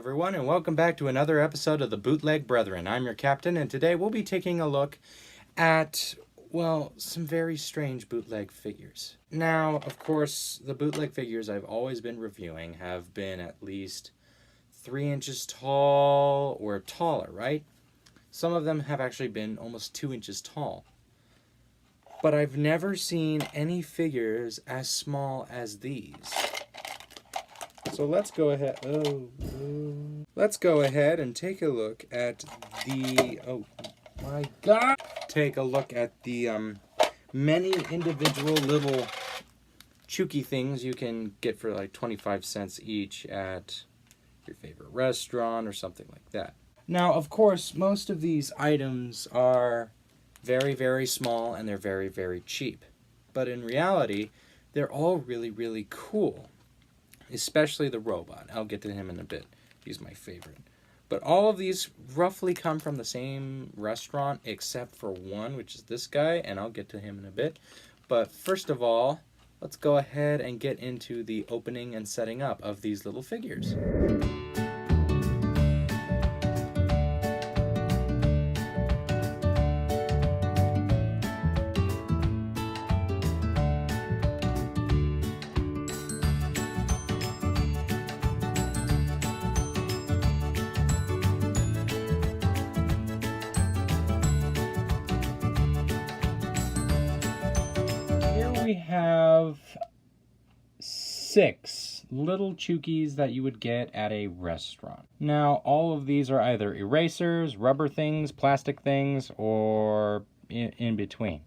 everyone, and welcome back to another episode of the Bootleg Brethren. I'm your captain, and today we'll be taking a look at, well, some very strange bootleg figures. Now, of course, the bootleg figures I've always been reviewing have been at least 3 inches tall or taller, right? Some of them have actually been almost 2 inches tall. But I've never seen any figures as small as these. So let's go ahead. Let's go ahead and take a look at the. Oh my God! Take a look at the many individual little chooky things you can get for like 25 cents each at your favorite restaurant or something like that. Now, of course, most of these items are very, very small and they're very, very cheap. But in reality, they're all really, really cool. Especially the robot. I'll get to him in a bit. He's my favorite. But all of these roughly come from the same restaurant except for one, which is this guy, and I'll get to him in a bit. But first of all, let's go ahead and get into the opening and setting up of these little figures. We have 6 little chookies that you would get at a restaurant. Now, all of these are either erasers, rubber things, plastic things, or in between.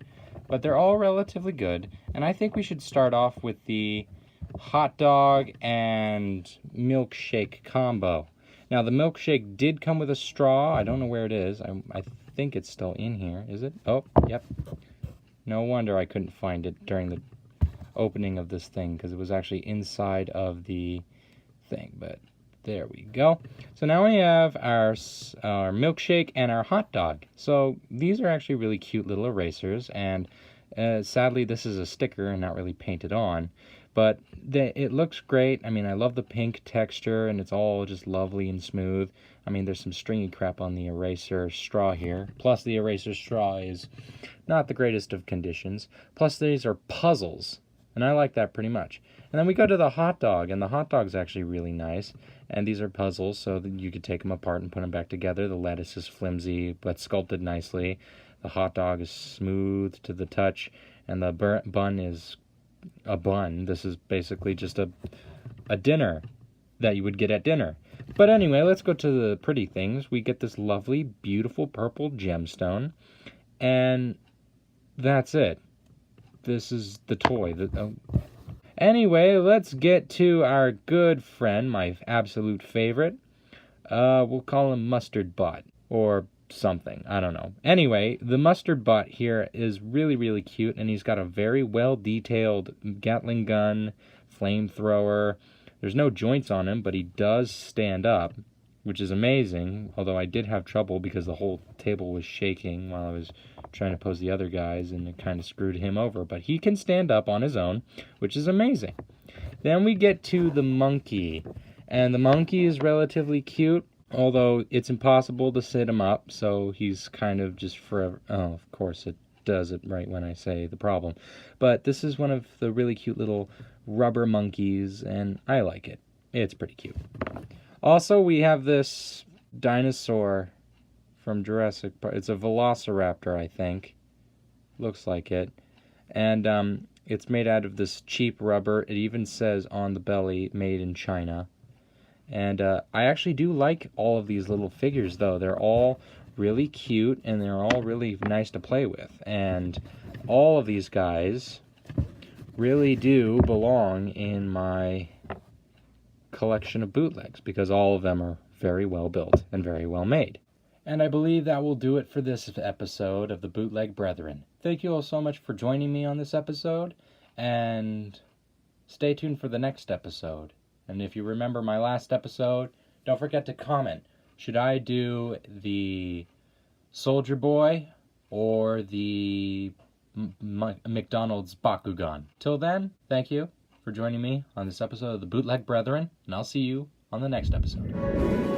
But they're all relatively good, and I think we should start off with the hot dog and milkshake combo. Now, the milkshake did come with a straw. I don't know where it is. I think it's still in here. Is it? Oh, yep. No wonder I couldn't find it during the opening of this thing, because it was actually inside of the thing. But there we go. So now we have our milkshake and our hot dog. So these are actually really cute little erasers, and sadly this is a sticker and not really painted on. But it looks great. I mean, I love the pink texture, and it's all just lovely and smooth. I mean, there's some stringy crap on the eraser straw here. Plus, the eraser straw is not the greatest of conditions. Plus, these are puzzles, and I like that pretty much. And then we go to the hot dog, and the hot dog's actually really nice. And these are puzzles, so that you could take them apart and put them back together. The lettuce is flimsy, but sculpted nicely. The hot dog is smooth to the touch, and the bun is a bun. This is basically just a dinner that you would get at dinner. But anyway, let's go to the pretty things. We get this lovely, beautiful purple gemstone, and that's it. This is the toy. Anyway, let's get to our good friend, my absolute favorite. We'll call him Mustard Butt, or something. I don't know. Anyway, the Mustard Butt here is really, really cute, and he's got a very well-detailed Gatling gun, flamethrower. There's no joints on him, but he does stand up, which is amazing, although I did have trouble because the whole table was shaking while I was trying to pose the other guys, and it kind of screwed him over. But he can stand up on his own, which is amazing. Then we get to the monkey, and the monkey is relatively cute, although it's impossible to sit him up, so he's kind of just forever. Oh, of course it does it right when I say the problem. But this is one of the really cute little rubber monkeys, and I like it. It's pretty cute. Also, we have this dinosaur from Jurassic Park. It's a velociraptor, I think. Looks like it. And it's made out of this cheap rubber. It even says on the belly, made in China. And I actually do like all of these little figures, though. They're all really cute, and they're all really nice to play with. And all of these guys really do belong in my collection of bootlegs, because all of them are very well built and very well made. And I believe that will do it for this episode of the Bootleg Brethren. Thank you all so much for joining me on this episode, and stay tuned for the next episode. And if you remember my last episode, don't forget to comment. Should I do the Soldier Boy or the McDonald's Bakugan? Till then, thank you for joining me on this episode of the Bootleg Brethren, and I'll see you on the next episode.